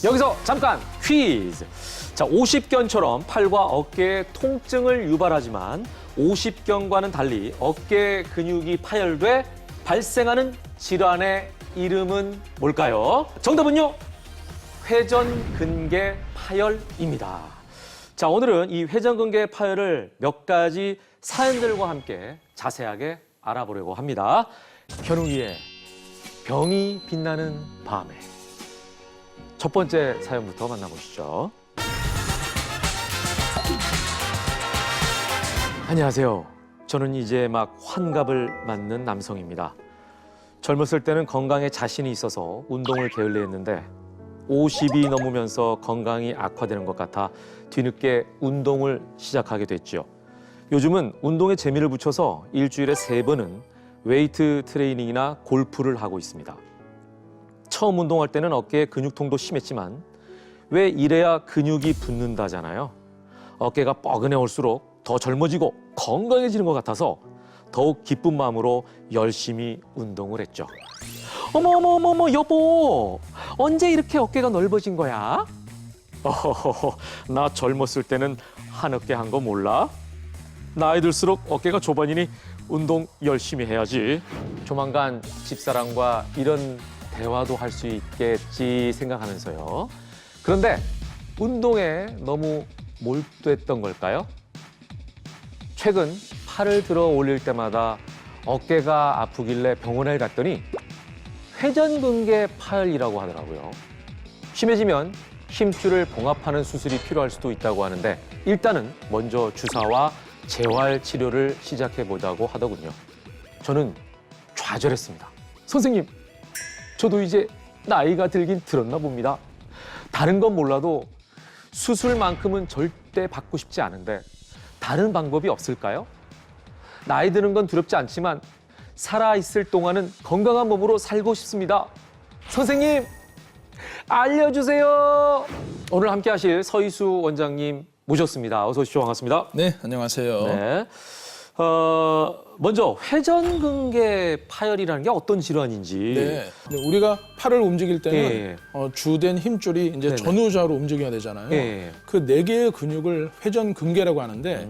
여기서 잠깐 퀴즈. 자, 오십견처럼 팔과 어깨에 통증을 유발하지만 오십견과는 달리 어깨 근육이 파열돼 발생하는 질환의 이름은 뭘까요? 정답은요. 회전근개 파열입니다. 자, 오늘은 이 회전근개 파열을 몇 가지 사연들과 함께 자세하게 알아보려고 합니다. 현웅이의 병이 빛나는 밤에. 첫 번째 사연부터 만나보시죠. 안녕하세요. 저는 이제 막 환갑을 맞는 남성입니다. 젊었을 때는 건강에 자신이 있어서 운동을 게을리 했는데 50이 넘으면서 건강이 악화되는 것 같아 뒤늦게 운동을 시작하게 됐죠. 요즘은 운동에 재미를 붙여서 일주일에 3번은 웨이트 트레이닝이나 골프를 하고 있습니다. 처음 운동할 때는 어깨에 근육통도 심했지만 왜 이래야 근육이 붙는다잖아요. 어깨가 뻐근해 올수록 더 젊어지고 건강해지는 것 같아서 더욱 기쁜 마음으로 열심히 운동을 했죠. 어머, 여보. 언제 이렇게 어깨가 넓어진 거야? 어허허허, 나 젊었을 때는 한어깨 한 거 몰라? 나이 들수록 어깨가 좁아지니 운동 열심히 해야지. 조만간 집사람과 이런 대화도 할 수 있겠지 생각하면서요. 그런데 운동에 너무 몰두했던 걸까요? 최근 팔을 들어 올릴 때마다 어깨가 아프길래 병원에 갔더니 회전근개 파열이라고 하더라고요. 심해지면 힘줄을 봉합하는 수술이 필요할 수도 있다고 하는데 일단은 먼저 주사와 재활 치료를 시작해 보자고 하더군요. 저는 좌절했습니다. 선생님, 저도 이제 나이가 들긴 들었나 봅니다. 다른 건 몰라도 수술만큼은 절대 받고 싶지 않은데 다른 방법이 없을까요? 나이 드는 건 두렵지 않지만 살아있을 동안은 건강한 몸으로 살고 싶습니다. 선생님, 알려주세요. 오늘 함께 하실 서희수 원장님 모셨습니다. 어서 오십시오. 반갑습니다. 네, 안녕하세요. 네. 먼저 회전근개 파열이라는 게 어떤 질환인지. 네, 우리가 팔을 움직일 때는 예. 주된 힘줄이 이제 네네. 전후좌우로 움직여야 되잖아요. 예. 그 4개의 근육을 회전근개라고 하는데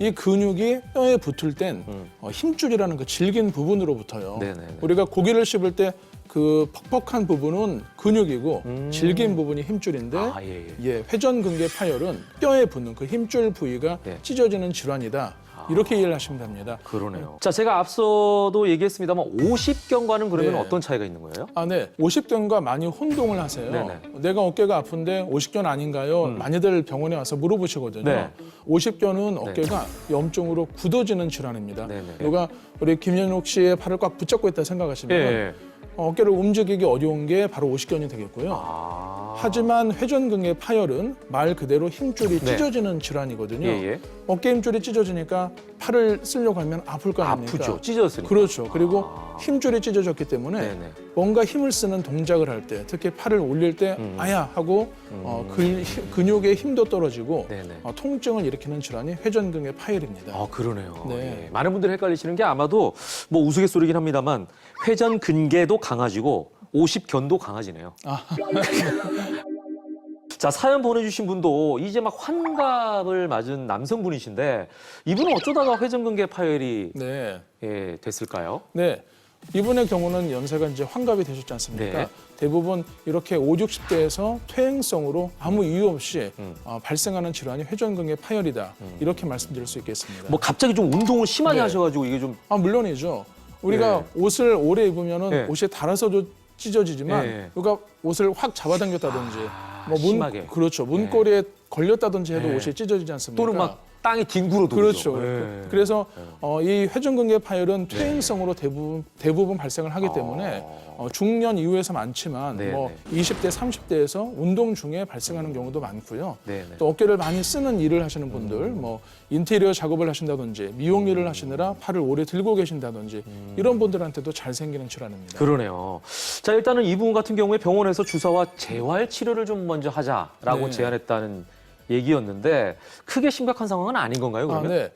이 근육이 뼈에 붙을 땐 힘줄이라는 그 질긴 부분으로 붙어요. 네네네. 우리가 고기를 씹을 때 그 퍽퍽한 부분은 근육이고 질긴 부분이 힘줄인데 아, 예. 회전근개 파열은 뼈에 붙는 그 힘줄 부위가 네. 찢어지는 질환이다. 이렇게 이해를 하시면 됩니다. 그러네요. 자, 제가 앞서도 얘기했습니다만 50견과는 그러면 네. 어떤 차이가 있는 거예요? 아, 네. 50견과 많이 혼동을 하세요. 네네. 내가 어깨가 아픈데 50견 아닌가요? 많이들 병원에 와서 물어보시거든요. 네. 50견은 어깨가 염증으로 굳어지는 질환입니다. 네네. 누가 우리 김연욱 씨의 팔을 꽉 붙잡고 있다 생각하시면 예. 어깨를 움직이기 어려운 게 바로 50견이 되겠고요. 아. 하지만 회전근개 파열은 말 그대로 힘줄이 네. 찢어지는 질환이거든요. 예. 어깨 힘줄이 찢어지니까 팔을 쓰려고 하면 아플 거 아닙니까? 아프죠. 찢어졌으니까. 그렇죠. 그리고 힘줄이 찢어졌기 때문에 네네. 뭔가 힘을 쓰는 동작을 할 때, 특히 팔을 올릴 때 아야 하고 근육의 힘도 떨어지고 네네. 통증을 일으키는 질환이 회전근개 파열입니다. 아, 그러네요. 네. 예. 많은 분들이 헷갈리시는 게 아마도 뭐 우스갯소리긴 합니다만 회전근개도 강아지고 50견도 강아지네요. 자, 사연 보내주신 분도 이제 막 환갑을 맞은 남성분이신데 이분은 어쩌다가 회전근개 파열이 네. 됐을까요? 네. 이분의 경우는 연세가 이제 환갑이 되셨지 않습니까? 네. 대부분 이렇게 50, 60대에서 퇴행성으로 아무 이유 없이 발생하는 질환이 회전근개 파열이다. 이렇게 말씀드릴 수 있겠습니다. 뭐 갑자기 좀 운동을 심하게 네. 하셔가지고 이게 좀 물론이죠. 우리가 옷을 오래 입으면은 네. 옷이 닳아서도 찢어지지만 네. 누가 옷을 확 잡아당겼다든지 심하게. 그렇죠. 문고리에 걸렸다든지 해도 네. 옷이 찢어지지 않습니까? 또는 막 땅이 뒹굴어 그렇죠. 도죠. 네. 그래서 이 회전근개 파열은 퇴행성으로 대부분 발생을 하기 때문에 중년 이후에서 많지만 네, 뭐 20대, 30대에서 운동 중에 발생하는 경우도 많고요. 네. 또 어깨를 많이 쓰는 일을 하시는 분들, 뭐 인테리어 작업을 하신다든지 미용 일을 하시느라 팔을 오래 들고 계신다든지 이런 분들한테도 잘 생기는 질환입니다. 그러네요. 자, 일단은 이분 같은 경우에 병원에서 주사와 재활 치료를 좀 먼저 하자라고 네. 제안했다는 얘기였는데 크게 심각한 상황은 아닌 건가요? 그러면? 네.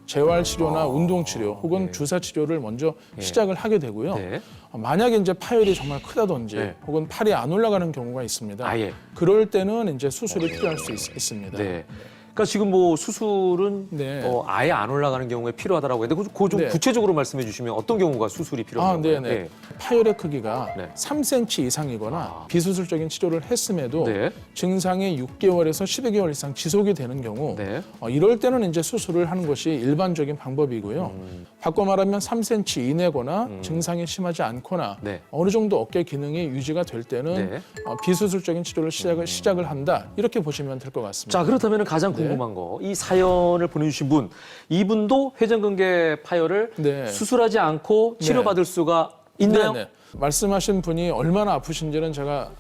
재활 치료나 운동 치료 혹은 네. 주사 치료를 먼저 시작을 하게 되고요. 네. 만약에 이제 파열이 정말 크다든지 네. 혹은 팔이 안 올라가는 경우가 있습니다. 아예. 그럴 때는 이제 수술이 필요할 수 있습니다. 네. 그러니까 지금 뭐 수술은 네. 아예 안 올라가는 경우에 필요하다라고 했는데 그거 좀 네. 구체적으로 말씀해 주시면 어떤 경우가 수술이 필요한 건가요? 네네. 파열의 크기가 네. 3cm 이상이거나 비수술적인 치료를 했음에도 네. 증상이 6개월에서 12개월 이상 지속이 되는 경우 네. 이럴 때는 이제 수술을 하는 것이 일반적인 방법이고요. 바꿔 말하면 3cm 이내거나 증상이 심하지 않거나 네. 어느 정도 어깨 기능이 유지가 될 때는 네. 비수술적인 치료를 시작을 한다. 이렇게 보시면 될 것 같습니다. 자, 그렇다면 가장 궁금한 거. 이 사연을 보내주신 분, 이분도 회전근개 파열을 네. 수술하지 않고 치료받을 수가 있나요? 네네. 말씀하신 분이 얼마나 아프신지는 제가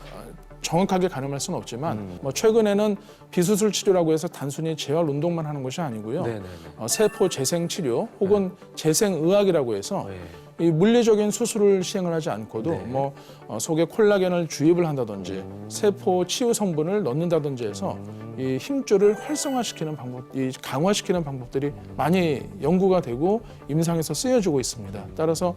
정확하게 가늠할 수는 없지만 뭐 최근에는 비수술 치료라고 해서 단순히 재활 운동만 하는 것이 아니고요. 네네네. 세포 재생 치료 혹은 재생의학이라고 해서 네. 이 물리적인 수술을 시행을 하지 않고도 네. 뭐 속에 콜라겐을 주입을 한다든지 세포 치유 성분을 넣는다든지 해서 이 힘줄을 활성화시키는 방법, 이 강화시키는 방법들이 많이 연구가 되고 임상에서 쓰여지고 있습니다. 따라서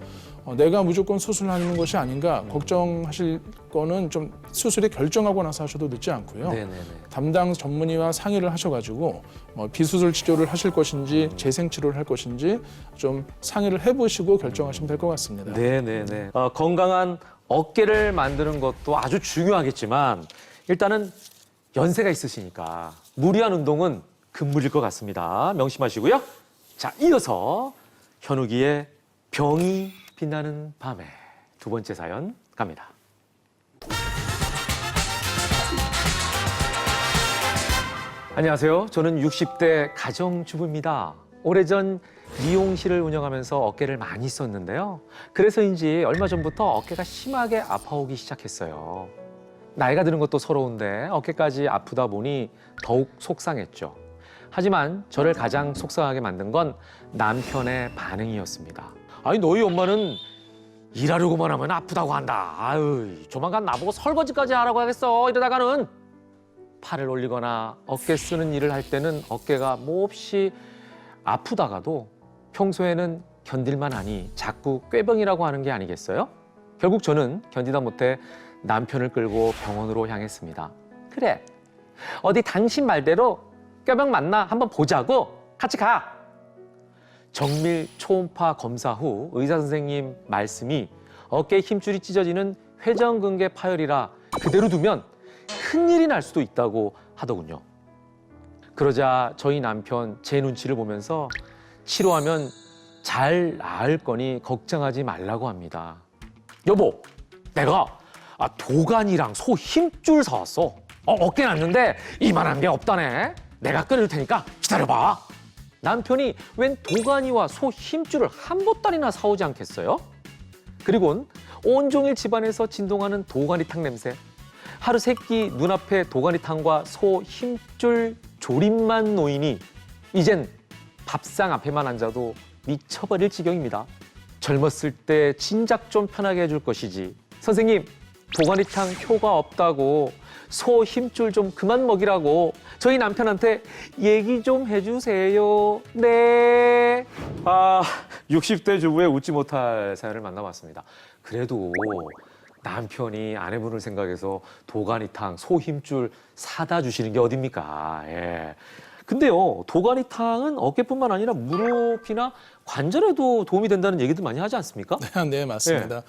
내가 무조건 수술하는 것이 아닌가 걱정하실 거는 좀 수술이 결정하고 나서 하셔도 늦지 않고요. 네네네. 담당 전문의와 상의를 하셔가지고 비수술 치료를 하실 것인지 재생 치료를 할 것인지 좀 상의를 해보시고 결정하시면 될 것 같습니다. 네네네. 건강한 어깨를 만드는 것도 아주 중요하겠지만 일단은 연세가 있으시니까 무리한 운동은 금물일 것 같습니다. 명심하시고요. 자, 이어서 현욱이의 병이 빛나는 밤에 두 번째 사연 갑니다. 안녕하세요. 저는 60대 가정주부입니다. 오래전 미용실을 운영하면서 어깨를 많이 썼는데요. 그래서인지 얼마 전부터 어깨가 심하게 아파오기 시작했어요. 나이가 드는 것도 서러운데 어깨까지 아프다 보니 더욱 속상했죠. 하지만 저를 가장 속상하게 만든 건 남편의 반응이었습니다. 아니, 너희 엄마는 일하려고만 하면 아프다고 한다. 아유, 조만간 나보고 설거지까지 하라고 하겠어. 이러다가는 팔을 올리거나 어깨 쓰는 일을 할 때는 어깨가 몹시 아프다가도 평소에는 견딜만 하니 자꾸 꾀병이라고 하는 게 아니겠어요? 결국 저는 견디다 못해 남편을 끌고 병원으로 향했습니다. 그래, 어디 당신 말대로 꾀병 맞나 한번 보자고 같이 가. 정밀 초음파 검사 후 의사 선생님 말씀이 어깨 힘줄이 찢어지는 회전근개 파열이라 그대로 두면 큰일이 날 수도 있다고 하더군요. 그러자 저희 남편 제 눈치를 보면서 치료하면 잘 나을 거니 걱정하지 말라고 합니다. 여보, 내가 도가니랑 소 힘줄 사왔어. 어깨 났는데 이만한 게 없다네. 내가 끓일 테니까 기다려봐. 남편이 웬 도가니와 소 힘줄을 한 보따리나 사오지 않겠어요? 그리곤 온종일 집안에서 진동하는 도가니탕 냄새. 하루 세끼 눈앞에 도가니탕과 소 힘줄 조림만 놓이니 이젠 밥상 앞에만 앉아도 미쳐버릴 지경입니다. 젊었을 때 진작 좀 편하게 해줄 것이지. 선생님, 도가니탕 효과 없다고 소 힘줄 좀 그만 먹이라고 저희 남편한테 얘기 좀 해주세요. 네. 60대 주부의 웃지 못할 사연을 만나봤습니다. 그래도 남편이 아내분을 생각해서 도가니탕, 소 힘줄 사다 주시는 게 어딥니까? 예. 근데요, 도가니탕은 어깨뿐만 아니라 무릎이나 관절에도 도움이 된다는 얘기도 많이 하지 않습니까? 네, 맞습니다.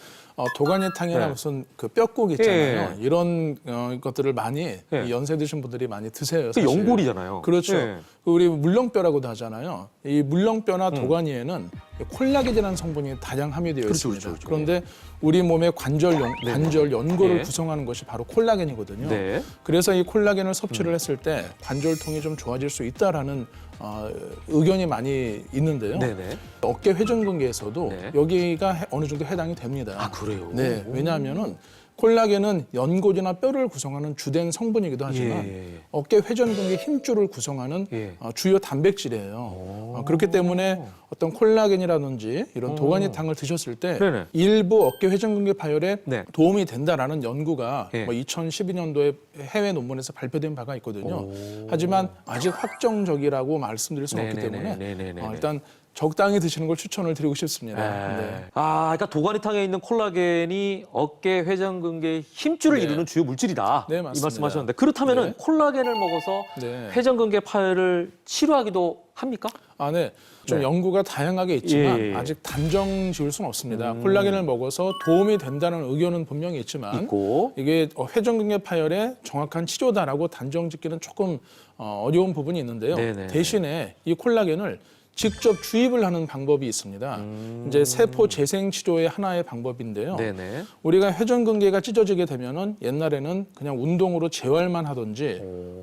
도가니탕이나 네. 무슨 그 뼈국 있잖아요. 예. 이런 것들을 많이 예. 연세 드신 분들이 많이 드세요. 그 사실. 연골이잖아요. 그렇죠. 예. 그 우리 물렁뼈라고도 하잖아요. 이 물렁뼈나 도가니에는 콜라겐이라는 성분이 다량 함유되어 그렇죠, 있습니다. 그렇죠. 그런데 우리 몸의 관절 연골을 예. 구성하는 것이 바로 콜라겐이거든요. 네. 그래서 이 콜라겐을 섭취를 했을 때 관절통이 좀 좋아질 수 있다라는 의견이 많이 있는데요. 네네. 어깨 회전근개에서도 네. 여기가 어느 정도 해당이 됩니다. 아, 그래요? 네, 왜냐하면은 콜라겐은 연골이나 뼈를 구성하는 주된 성분이기도 하지만 어깨 회전근개 힘줄을 구성하는 주요 단백질이에요. 그렇기 때문에 어떤 콜라겐이라든지 이런 도가니탕을 드셨을 때 네네. 일부 어깨 회전근개 파열에 네. 도움이 된다라는 연구가 예. 2012년도에 해외 논문에서 발표된 바가 있거든요. 하지만 아직 확정적이라고 말씀드릴 수는 없기 때문에 일단 적당히 드시는 걸 추천을 드리고 싶습니다. 네. 아, 그러니까 도가니탕에 있는 콜라겐이 어깨 회전근개의 힘줄을 네. 이루는 주요 물질이다. 네, 이 맞습니다. 말씀하셨는데 그렇다면은 네. 콜라겐을 먹어서 네. 회전근개 파열을 치료하기도 합니까? 아, 네. 좀 네. 연구가 다양하게 있지만 예. 아직 단정 지을 수는 없습니다. 콜라겐을 먹어서 도움이 된다는 의견은 분명히 있지만 있고. 이게 회전근개 파열의 정확한 치료다라고 단정 짓기는 조금 어려운 부분이 있는데요. 네네. 대신에 이 콜라겐을 직접 주입을 하는 방법이 있습니다. 이제 세포 재생 치료의 하나의 방법인데요. 네네. 우리가 회전근개가 찢어지게 되면은 옛날에는 그냥 운동으로 재활만 하든지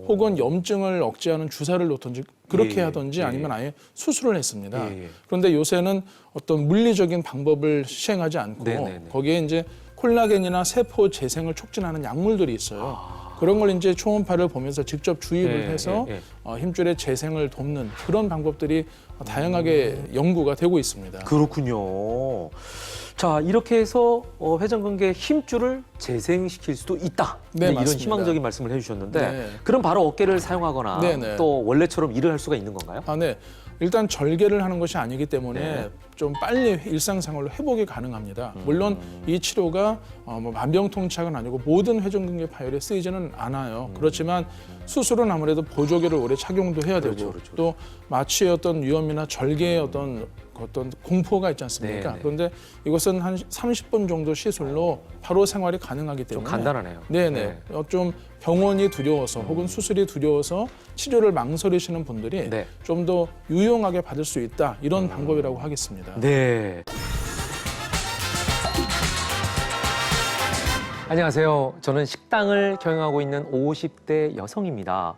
혹은 염증을 억제하는 주사를 놓든지 그렇게 예, 하든지 예. 아니면 아예 수술을 했습니다. 예, 예. 그런데 요새는 어떤 물리적인 방법을 시행하지 않고 네네네. 거기에 이제 콜라겐이나 세포 재생을 촉진하는 약물들이 있어요. 그런 걸 이제 초음파를 보면서 직접 주입을 예, 해서 예, 힘줄의 재생을 돕는 그런 방법들이 다양하게 연구가 되고 있습니다. 그렇군요. 자, 이렇게 해서 회전근개 힘줄을 재생시킬 수도 있다. 네, 이런 맞습니다. 희망적인 말씀을 해주셨는데 네. 그럼 바로 어깨를 사용하거나 네네. 또 원래처럼 일을 할 수가 있는 건가요? 아, 네. 일단 절개를 하는 것이 아니기 때문에 네. 좀 빨리 일상생활로 회복이 가능합니다. 물론 이 치료가 뭐 만병통치약은 아니고 모든 회전근개 파열에 쓰이지는 않아요. 그렇지만 수술은 아무래도 보조개를 오래 착용도 해야 되고 그렇죠. 또 마취의 어떤 위험이나 절개의 어떤 공포가 있지 않습니까? 네, 네. 그런데 이것은 한 30분 정도 시술로 바로 생활이 가능하기 좀 때문에 간단하네요. 네네. 좀 병원이 두려워서 혹은 수술이 두려워서 치료를 망설이시는 분들이 네. 좀 더 유용하게 받을 수 있다. 이런 방법이라고 하겠습니다. 네. 안녕하세요. 저는 식당을 경영하고 있는 50대 여성입니다.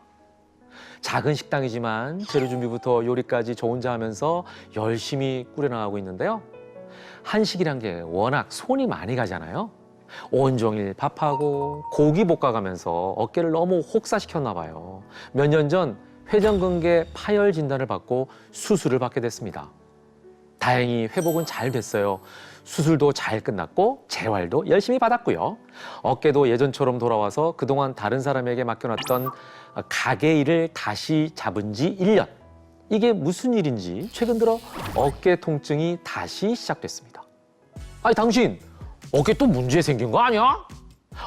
작은 식당이지만 재료 준비부터 요리까지 저 혼자 하면서 열심히 꾸려나가고 있는데요. 한식이란 게 워낙 손이 많이 가잖아요. 온종일 밥하고 고기 볶아가면서 어깨를 너무 혹사시켰나 봐요. 몇 년 전 회전근개 파열 진단을 받고 수술을 받게 됐습니다. 다행히 회복은 잘 됐어요. 수술도 잘 끝났고 재활도 열심히 받았고요. 어깨도 예전처럼 돌아와서 그동안 다른 사람에게 맡겨놨던 가게 일을 다시 잡은 지 1년. 이게 무슨 일인지 최근 들어 어깨 통증이 다시 시작됐습니다. 아니 당신 어깨 또 문제 생긴 거 아니야?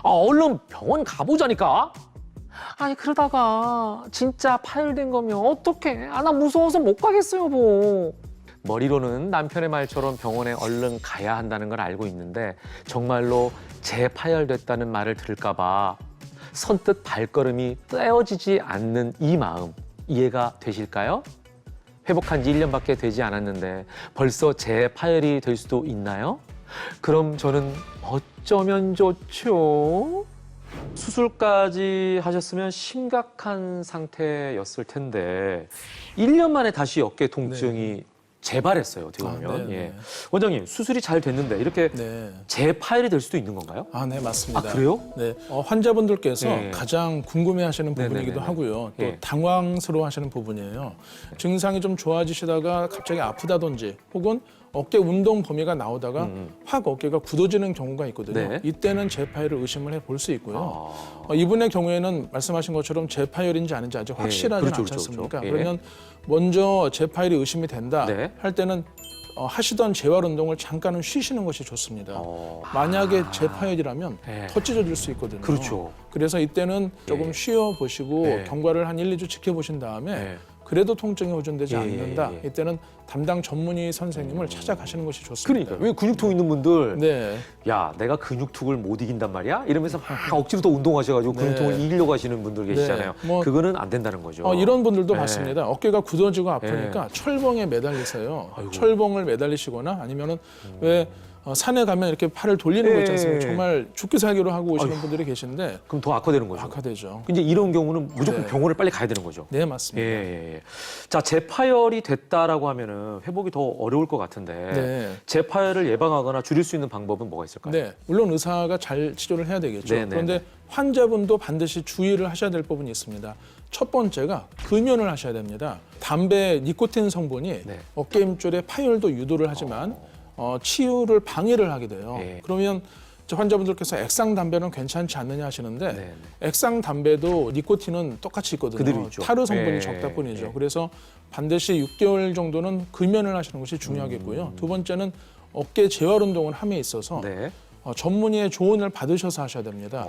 얼른 병원 가보자니까. 아니 그러다가 진짜 파열된 거면 어떡해. 나 무서워서 못 가겠어요 뭐. 머리로는 남편의 말처럼 병원에 얼른 가야 한다는 걸 알고 있는데 정말로 재파열됐다는 말을 들을까 봐 선뜻 발걸음이 떼어지지 않는 이 마음 이해가 되실까요? 회복한 지 1년밖에 되지 않았는데 벌써 재파열이 될 수도 있나요? 그럼 저는 어쩌면 좋죠? 수술까지 하셨으면 심각한 상태였을 텐데 1년 만에 다시 어깨 통증이 재발했어요, 어떻게 보면. 네, 예. 네. 원장님, 수술이 잘 됐는데 이렇게 네. 재파열이 될 수도 있는 건가요? 아, 네, 맞습니다. 아, 그래요? 네. 환자분들께서 네. 가장 궁금해하시는 부분이기도 네네네네. 하고요. 또 예. 당황스러워하시는 부분이에요. 증상이 좀 좋아지시다가 갑자기 아프다든지 혹은 어깨 운동 범위가 나오다가 확 어깨가 굳어지는 경우가 있거든요. 네. 이때는 재파열을 의심을 해볼 수 있고요. 아, 이분의 경우에는 말씀하신 것처럼 재파열인지 아닌지 아직 확실하지 그렇죠, 않지 그렇죠, 않습니까? 그렇죠. 예. 그러면 먼저 재파열이 의심이 된다 네. 할 때는 하시던 재활 운동을 잠깐은 쉬시는 것이 좋습니다. 어. 만약에 재파열이라면 네. 더 찢어질 수 있거든요. 그렇죠. 그래서 이때는 조금 예. 쉬어 보시고 예. 경과를 한 1, 2주 지켜보신 다음에 예. 그래도 통증이 호전되지 예, 않는다. 예, 예. 이때는 담당 전문의 선생님을 찾아가시는 것이 좋습니다. 그러니까 왜 근육통 있는 분들 네. 야 내가 근육통을 못 이긴단 말이야? 이러면서 막 억지로 더 운동하셔가지고 네. 근육통을 이기려고 하시는 분들 계시잖아요. 뭐 그거는 안 된다는 거죠. 이런 분들도 네. 많습니다. 어깨가 굳어지고 아프니까 철봉에 매달리세요. 아이고. 철봉을 매달리시거나 아니면은 왜 산에 가면 이렇게 팔을 돌리는 거 있지 않습니까? 예. 정말 죽기 살기로 하고 오시는 아휴. 분들이 계신데 그럼 더 악화되는 거죠. 악화되죠. 이제 이런 경우는 무조건 네. 병원을 빨리 가야 되는 거죠. 네, 맞습니다. 예. 자, 재파열이 됐다라고 하면은 회복이 더 어려울 것 같은데 네. 재파열을 예방하거나 줄일 수 있는 방법은 뭐가 있을까요? 네, 물론 의사가 잘 치료를 해야 되겠죠. 네, 네, 그런데 환자분도 반드시 주의를 하셔야 될 부분이 있습니다. 첫 번째가 금연을 하셔야 됩니다. 담배 니코틴 성분이 네. 어깨 힘줄의 파열도 유도를 하지만 치유를 방해를 하게 돼요. 예. 그러면 저 환자분들께서 액상 담배는 괜찮지 않느냐 하시는데 네. 액상 담배도 니코틴은 똑같이 있거든요. 그대로 있죠. 타르 성분이 예. 적다 뿐이죠. 예. 그래서 반드시 6개월 정도는 금연을 하시는 것이 중요하겠고요. 두 번째는 어깨 재활 운동을 함에 있어서 네. 전문의의 조언을 받으셔서 하셔야 됩니다.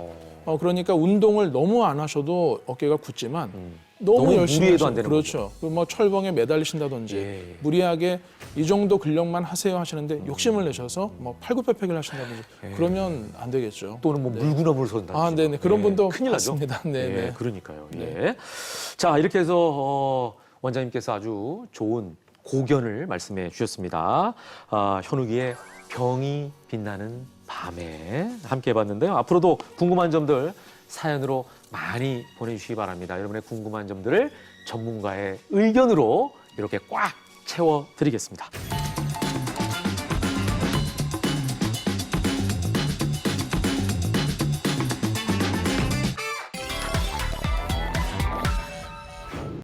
그러니까 운동을 너무 안 하셔도 어깨가 굳지만 너무 너무 열심히 무리해도 하시면 안 되는 그렇죠. 뭐 철봉에 매달리신다든지 예. 무리하게 이 정도 근력만 하세요 하시는데 욕심을 내셔서 뭐 팔굽혀펴기를 하신다든지 그러면 안 되겠죠. 또는 뭐 물구나 물선다. 아, 네네. 그런 분도 큰일 나죠. 봤습니다. 네네. 예, 그러니까요. 예. 자, 이렇게 해서 원장님께서 아주 좋은 고견을 말씀해 주셨습니다. 현욱이의 병이 빛나는 밤에 함께 해봤는데요. 앞으로도 궁금한 점들 사연으로 많이 보내주시기 바랍니다. 여러분의 궁금한 점들을 전문가의 의견으로 이렇게 꽉 채워드리겠습니다.